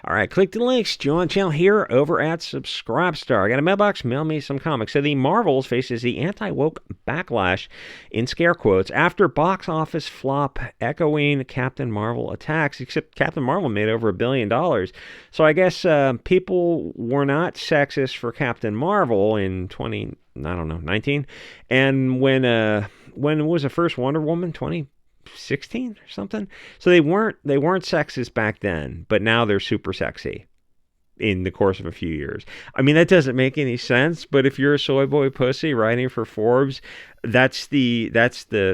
All right, click the links. Join the channel here over at Subscribestar. I got a mailbox. Mail me some comics. So the Marvels faces the anti-woke backlash, in scare quotes, after box office flop echoing Captain Marvel attacks. Except Captain Marvel made over $1 billion. So I guess people were not sexist for Captain Marvel in 19. And when was the first Wonder Woman? 2016 or something. So they weren't sexist back then, but now they're super sexy in the course of a few years. I mean, that doesn't make any sense, but if you're a Soyboy pussy writing for Forbes, that's the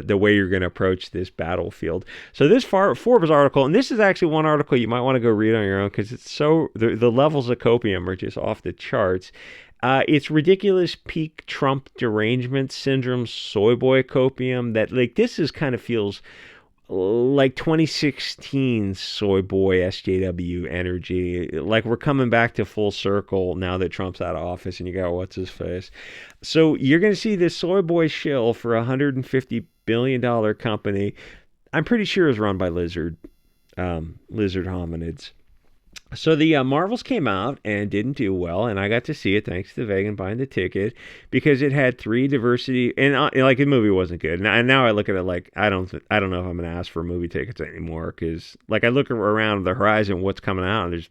way you're going to approach this battlefield. So this Forbes article, and this is actually one article you might want to go read on your own, because it's so the levels of copium are just off the charts. It's ridiculous peak Trump derangement syndrome, Soyboy copium. That, like, this is kind of feels like 2016 Soyboy SJW energy. Like, we're coming back to full circle now that Trump's out of office and you got what's his face. So you're going to see this Soyboy shill for $150 billion company. I'm pretty sure is run by lizard hominids. So the Marvels came out and didn't do well, and I got to see it thanks to Vegan buying the ticket, because it had 3 diversity, and like, the movie wasn't good. And now I look at it like I don't know if I'm going to ask for movie tickets anymore, because like I look around the horizon, what's coming out, and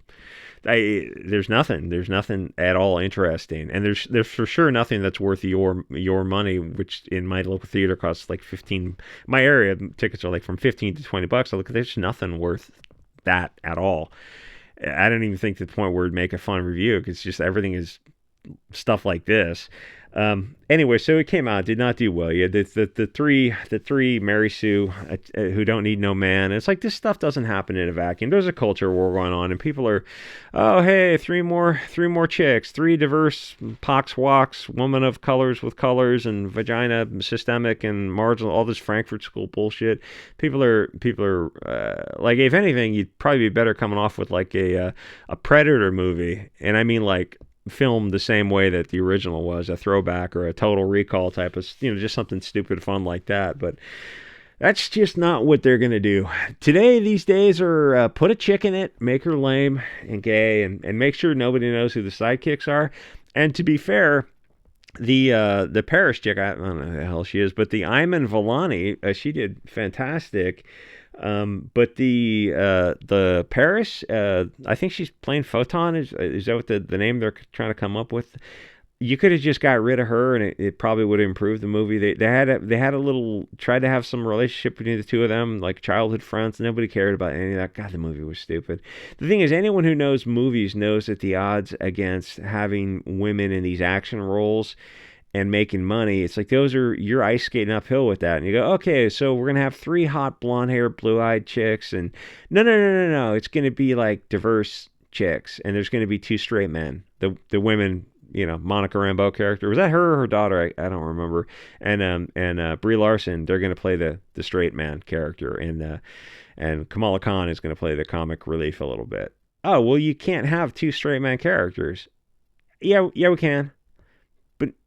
there's nothing at all interesting, and there's for sure nothing that's worth your money, which in my local theater costs like 15. My area tickets are like from 15 to $20. I look, there's nothing worth that at all. I don't even think to the point where it'd make a fun review, because just everything is stuff like this. Anyway, so it came out, did not do well. You had the three Mary Sue who don't need no man. And it's like, this stuff doesn't happen in a vacuum. There's a culture war going on, and people are, oh hey, three more chicks, 3 diverse pox walks, woman of colors with colors, and vagina systemic and marginal, all this Frankfurt School bullshit. People are like, if anything, you'd probably be better coming off with like a Predator movie, and I mean like filmed the same way that the original was, a throwback or a Total Recall type of, just something stupid fun like that. But that's just not what they're going to do. Today, these days, are put a chick in it, make her lame and gay, and make sure nobody knows who the sidekicks are. And to be fair, the Paris chick, I don't know who the hell she is, but the Ayman Vellani, she did fantastic. But the Paris, I think she's playing Photon. Is that what the name they're trying to come up with? You could have just got rid of her, and it probably would have improved the movie. They had a little, tried to have some relationship between the two of them, like childhood friends. Nobody cared about any of that. God, the movie was stupid. The thing is, anyone who knows movies knows that the odds against having women in these action roles and making money, it's like, you're ice skating uphill with that. And you go, okay, so we're gonna have 3 hot blonde-haired, blue-eyed chicks, and no, it's gonna be like diverse chicks, and there's gonna be 2 straight men. The women, Monica Rambeau character, was that her or her daughter? I don't remember. And Brie Larson, they're gonna play the straight man character, and Kamala Khan is gonna play the comic relief a little bit. Oh well, you can't have 2 straight man characters. Yeah, we can.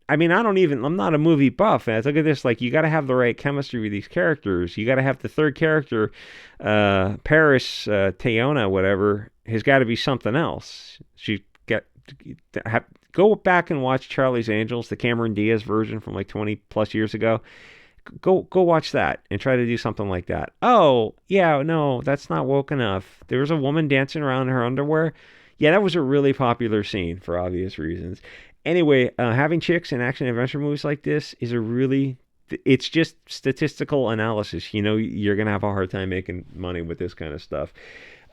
I mean, I'm not a movie buff. And I look at this, like, you got to have the right chemistry with these characters. You got to have the third character, Paris, Teyona, whatever, has got to be something else. Go back and watch Charlie's Angels, the Cameron Diaz version from like 20 plus years ago. Go watch that and try to do something like that. Oh, yeah, no, that's not woke enough. There was a woman dancing around in her underwear. Yeah, that was a really popular scene for obvious reasons. Anyway, having chicks in action adventure movies like this is it's just statistical analysis. You're going to have a hard time making money with this kind of stuff.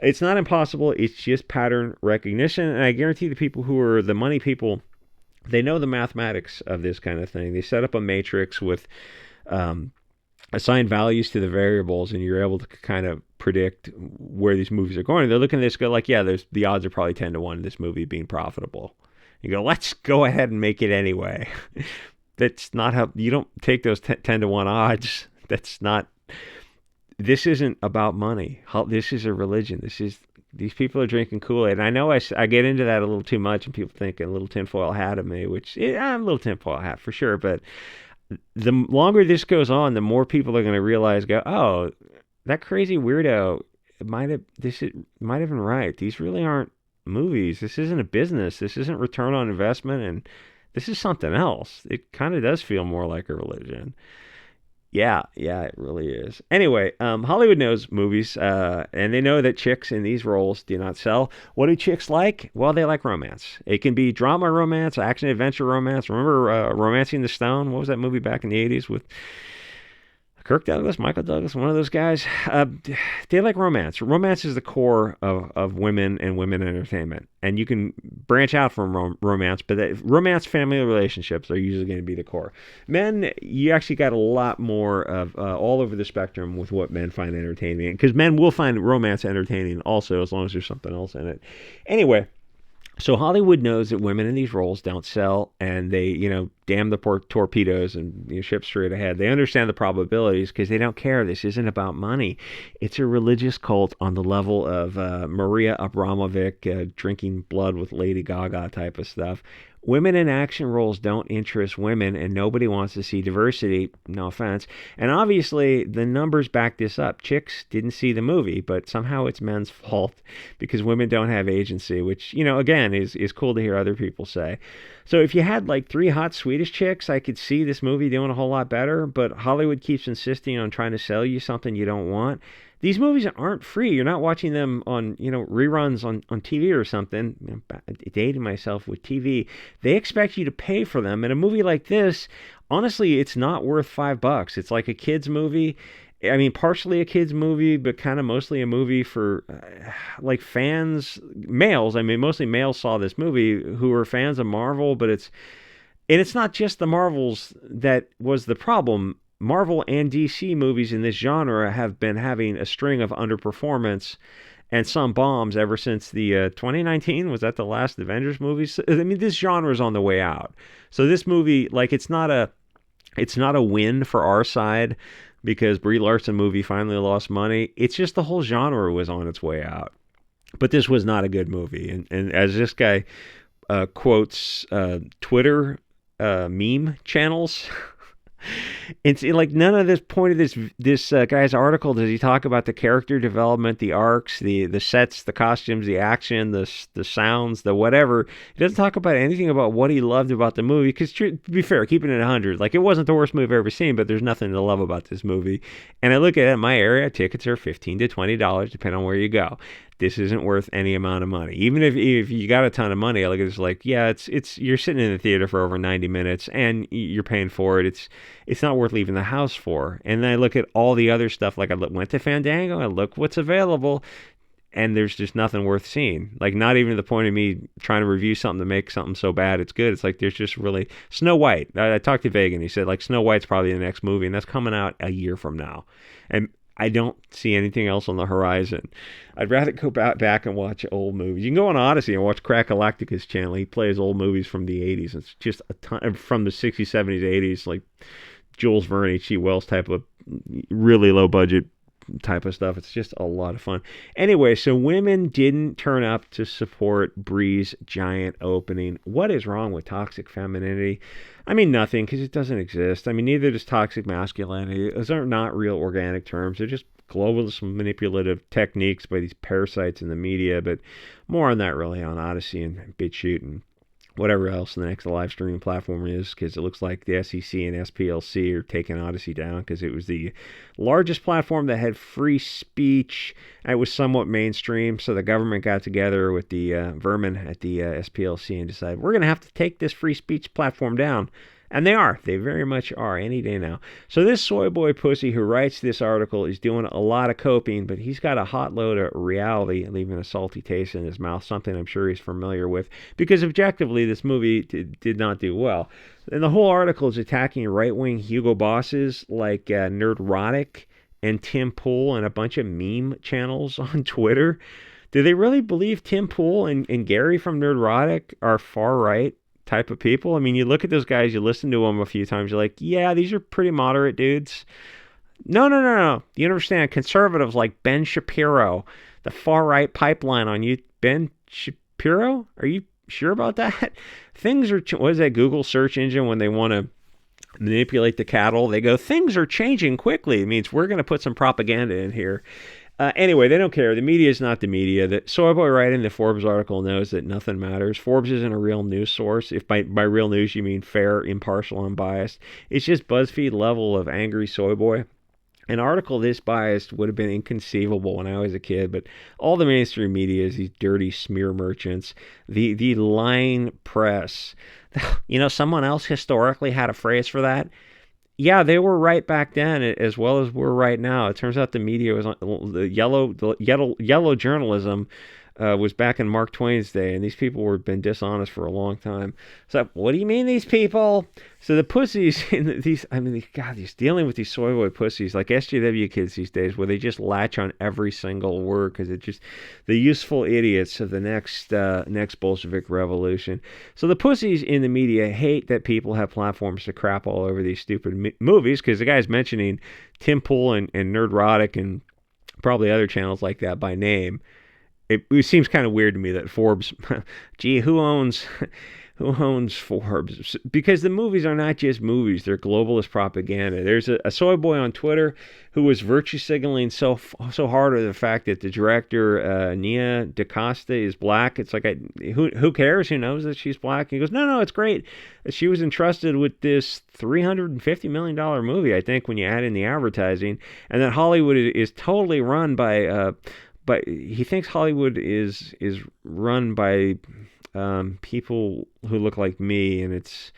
It's not impossible. It's just pattern recognition. And I guarantee the people who are the money people, they know the mathematics of this kind of thing. They set up a matrix with assigned values to the variables, and you're able to kind of predict where these movies are going. They're looking at this, go like, yeah, the odds are probably 10 to 1 of this movie being profitable. You go, let's go ahead and make it anyway. That's not how, you don't take those 10 to 1 odds. This isn't about money. This is a religion. These people are drinking Kool-Aid. And I know I get into that a little too much, and people think a little tinfoil hat of me, which I'm a little tinfoil hat for sure. But the longer this goes on, the more people are going to realize, that crazy weirdo might have been right. These really aren't movies. This isn't a business. This isn't return on investment, and this is something else. It kind of does feel more like a religion. Yeah, it really is. Anyway, Hollywood knows movies, and they know that chicks in these roles do not sell. What do chicks like? Well, they like romance. It can be drama romance, action adventure romance. Remember Romancing the Stone? What was that movie back in the 80s with Kirk Douglas, Michael Douglas, one of those guys? They like romance. Romance is the core of women and women entertainment. And you can branch out from romance, but romance family relationships are usually going to be the core. Men, you actually got a lot more of all over the spectrum with what men find entertaining. Because men will find romance entertaining also, as long as there's something else in it. Anyway, so Hollywood knows that women in these roles don't sell, and they, damn the poor torpedoes and ship straight ahead. They understand the probabilities because they don't care. This isn't about money. It's a religious cult on the level of Maria Abramovic drinking blood with Lady Gaga type of stuff. Women in action roles don't interest women, and nobody wants to see diversity. No offense. And obviously, the numbers back this up. Chicks didn't see the movie, but somehow it's men's fault because women don't have agency, which, again, is cool to hear other people say. So if you had like 3 hot Swedish chicks, I could see this movie doing a whole lot better, but Hollywood keeps insisting on trying to sell you something you don't want. These movies aren't free. You're not watching them on, reruns on TV or something. Dating myself with TV. They expect you to pay for them. And a movie like this, honestly, it's not worth $5. It's like a kid's movie. I mean, partially a kid's movie, but kind of mostly a movie for like fans, males. I mean, mostly males saw this movie who are fans of Marvel, but it's not just the Marvels that was the problem. Marvel and DC movies in this genre have been having a string of underperformance and some bombs ever since the 2019, was that the last Avengers movie? I mean, this genre is on the way out. So this movie, like, it's not a win for our side because Brie Larson movie finally lost money. It's just the whole genre was on its way out. But this was not a good movie. And as this guy quotes Twitter meme channels, it's like none of this point of this guy's article does he talk about the character development, the arcs, the sets, the costumes, the action, the sounds, the whatever. He doesn't talk about anything about what he loved about the movie. Because to be fair, keeping it 100, like, it wasn't the worst movie I've ever seen, but there's nothing to love about this movie. And I look at it in my area, tickets are $15 to $20 depending on where you go. This isn't worth any amount of money. Even if you got a ton of money, I look at it as like, yeah, it's you're sitting in the theater for over 90 minutes and you're paying for it. It's not worth leaving the house for. And then I look at all the other stuff. Like, I went to Fandango and look what's available, and there's just nothing worth seeing. Like, not even to the point of me trying to review something to make something so bad it's good. It's like there's just really Snow White. I talked to Vegan. He said, like, Snow White's probably the next movie, and that's coming out a year from now. And I don't see anything else on the horizon. I'd rather go back and watch old movies. You can go on Odyssey and watch Crack-Galactica's channel. He plays old movies from the 80s. It's just a ton from the 60s, 70s, 80s, like Jules Verne, H.G. Wells type of really low budget type of stuff. It's just a lot of fun. Anyway, so women didn't turn up to support Brie's giant opening. What is wrong with toxic femininity? I mean, nothing, because it doesn't exist. I mean, neither does toxic masculinity. Those are not real organic terms. They're just globalist manipulative techniques by these parasites in the media, but more on that really on Odyssey and BitChute and whatever else the next live streaming platform is, because it looks like the SEC and SPLC are taking Odyssey down because it was the largest platform that had free speech. It was somewhat mainstream, so the government got together with the vermin at the SPLC and decided, we're going to have to take this free speech platform down. And they are. They very much are any day now. So this Soyboy pussy who writes this article is doing a lot of coping, but he's got a hot load of reality, leaving a salty taste in his mouth, something I'm sure he's familiar with, because objectively this movie did not do well. And the whole article is attacking right-wing Hugo bosses like Nerdrotic and Tim Pool and a bunch of meme channels on Twitter. Do they really believe Tim Pool and Gary from Nerdrotic are far-right type of people? I mean, you look at those guys, you listen to them a few times, you're like, yeah, these are pretty moderate dudes. No. You understand, conservatives like Ben Shapiro, the far-right pipeline on you. Ben Shapiro? Are you sure about that? Things are, what is that Google search engine when they want to manipulate the cattle? They go, things are changing quickly. It means we're going to put some propaganda in here. Anyway, they don't care. The media is not the media. The Soyboy writing the Forbes article knows that nothing matters. Forbes isn't a real news source. If by real news you mean fair, impartial, unbiased, it's just BuzzFeed level of angry Soyboy. An article this biased would have been inconceivable when I was a kid, but all the mainstream media is these dirty smear merchants, the lying press. Someone else historically had a phrase for that. Yeah, they were right back then as well as we're right now. It turns out the media was the yellow journalism was back in Mark Twain's day, and these people were been dishonest for a long time. So, what do you mean these people? So the pussies in these, God, he's dealing with these soy boy pussies like SJW kids these days, where they just latch on every single word because it's just the useful idiots of the next Bolshevik revolution. So the pussies in the media hate that people have platforms to crap all over these stupid movies because the guy's mentioning Tim Pool and Nerdrotic and probably other channels like that by name. It seems kind of weird to me that Forbes, gee, who owns Forbes? Because the movies are not just movies; they're globalist propaganda. There's a soy boy on Twitter who was virtue signaling so hard over the fact that the director Nia DaCosta is black. It's like, who cares? Who knows that she's black? And he goes, no, it's great. She was entrusted with this $350 million movie, I think, when you add in the advertising, and that Hollywood is totally run by. But he thinks Hollywood is run by people who look like me, and it's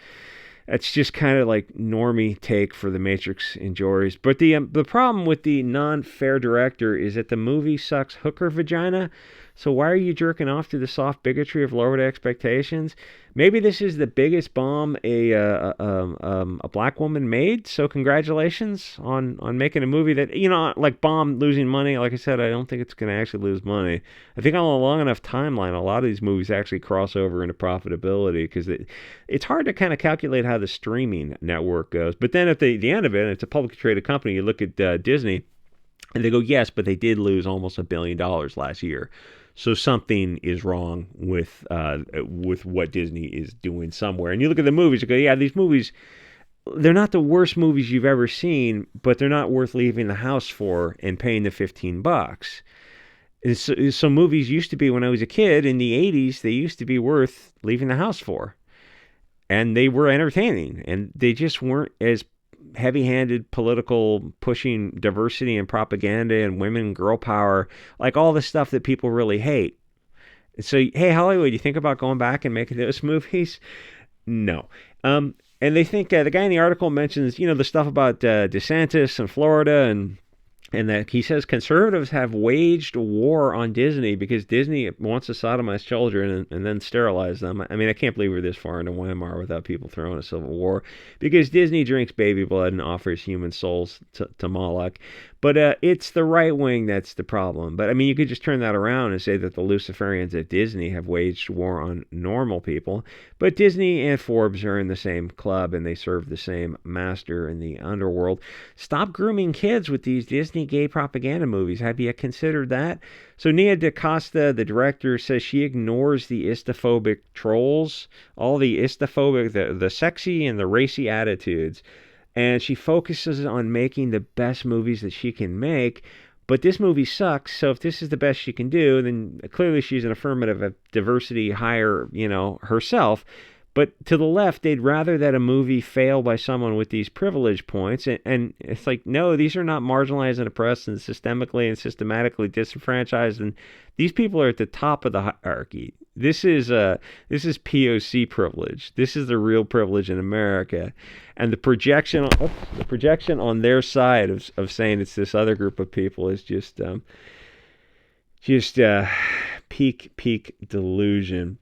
just kind of like normie take for the Matrix enjoyers. But the problem with the non-fair director is that the movie sucks hooker vagina. So why are you jerking off to the soft bigotry of lowered expectations? Maybe this is the biggest bomb a black woman made. So congratulations on making a movie that, like bomb losing money. Like I said, I don't think it's going to actually lose money. I think on a long enough timeline, a lot of these movies actually cross over into profitability because it's hard to kind of calculate how the streaming network goes. But then at the end of it, it's a publicly traded company. You look at Disney, and they go, yes, but they did lose almost $1 billion last year. So something is wrong with what Disney is doing somewhere. And you look at the movies, you go, yeah, these movies, they're not the worst movies you've ever seen, but they're not worth leaving the house for and paying the $15. So movies used to be, when I was a kid in the 80s, they used to be worth leaving the house for. And they were entertaining, and they just weren't as heavy-handed political pushing diversity and propaganda and women girl power, like all the stuff that people really hate. So, hey, Hollywood, you think about going back and making those movies? No. And they think the guy in the article mentions, the stuff about DeSantis and Florida and that he says conservatives have waged war on Disney because Disney wants to sodomize children and then sterilize them. I mean, I can't believe we're this far into Weimar without people throwing a civil war because Disney drinks baby blood and offers human souls to Moloch. But it's the right wing that's the problem. But, I mean, you could just turn that around and say that the Luciferians at Disney have waged war on normal people. But Disney and Forbes are in the same club, and they serve the same master in the underworld. Stop grooming kids with these Disney gay propaganda movies. Have you considered that? So Nia DaCosta, the director, says she ignores the istophobic trolls, all the istophobic, the sexy and the racy attitudes. And she focuses on making the best movies that she can make. But this movie sucks, so if this is the best she can do, then clearly she's an affirmative of diversity hire, herself. But to the left, they'd rather that a movie fail by someone with these privilege points. And it's like, no, these are not marginalized and oppressed and systemically and systematically disenfranchised. And these people are at the top of the hierarchy. This is POC privilege. This is the real privilege in America. And the projection on their side of saying it's this other group of people is just peak delusion.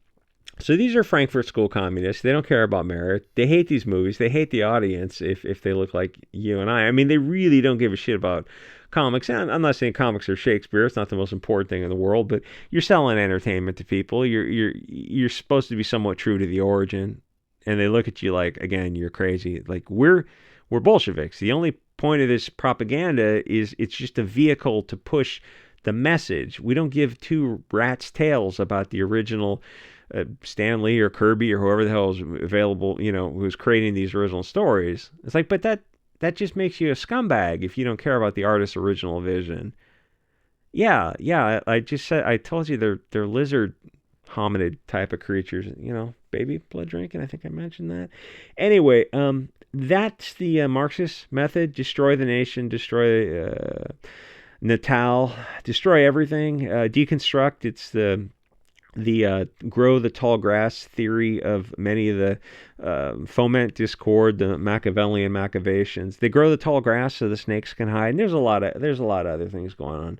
So these are Frankfurt School communists. They don't care about merit. They hate these movies. They hate the audience if they look like you and I. I mean, they really don't give a shit about comics. And I'm not saying comics are Shakespeare. It's not the most important thing in the world. But you're selling entertainment to people. You're supposed to be somewhat true to the origin. And they look at you like, again, you're crazy. Like, we're Bolsheviks. The only point of this propaganda is it's just a vehicle to push the message. We don't give two rats' tails about the original Stan Lee or Kirby or whoever the hell is available, who's creating these original stories. It's like, but that just makes you a scumbag if you don't care about the artist's original vision. Yeah, yeah. I just said I told you they're lizard hominid type of creatures. You know, baby blood drinking. I think I mentioned that. Anyway, that's the Marxist method: destroy the nation, destroy Natal, destroy everything, deconstruct. It's the grow the tall grass theory of many of the foment discord, the Machiavellian Machiavations. They grow the tall grass so the snakes can hide. And there's a lot of other things going on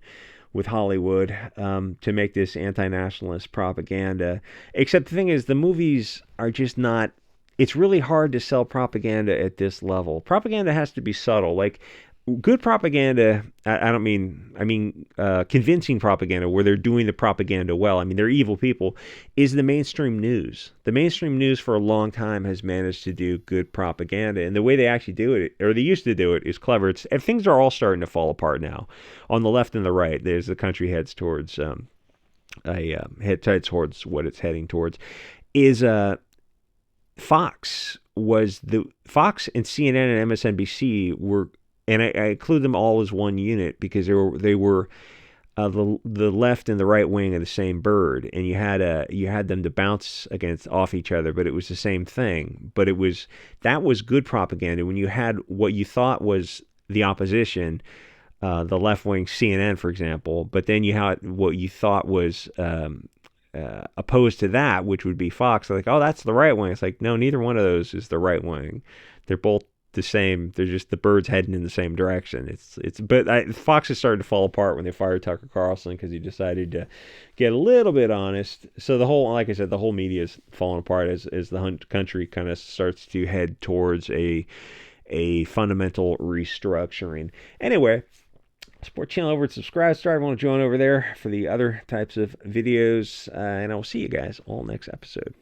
with Hollywood to make this anti-nationalist propaganda. Except the thing is, the movies are just not. It's really hard to sell propaganda at this level. Propaganda has to be subtle. Like good propaganda, I don't mean, I mean convincing propaganda where they're doing the propaganda well. I mean, they're evil people, is the mainstream news. The mainstream news for a long time has managed to do good propaganda. And the way they actually do it, or they used to do it, is clever. And things are all starting to fall apart now. On the left and the right, there's the country heads towards, head towards what it's heading towards, is Fox and CNN and MSNBC were, and I include them all as one unit because they were the left and the right wing of the same bird, and you had them to bounce against off each other, but it was the same thing. But that was good propaganda when you had what you thought was the opposition, the left wing CNN, for example, but then you had what you thought was opposed to that, which would be Fox. They're like, oh, that's the right wing. It's like, no, neither one of those is the right wing. They're both the same. They're just the birds heading in the same direction. But Fox is starting to fall apart when they fired Tucker Carlson because he decided to get a little bit honest. So like I said, the whole media is falling apart as the country kind of starts to head towards a fundamental restructuring. Anyway, support channel over at subscribe star. I want to join over there for the other types of videos, and I will see you guys all next episode.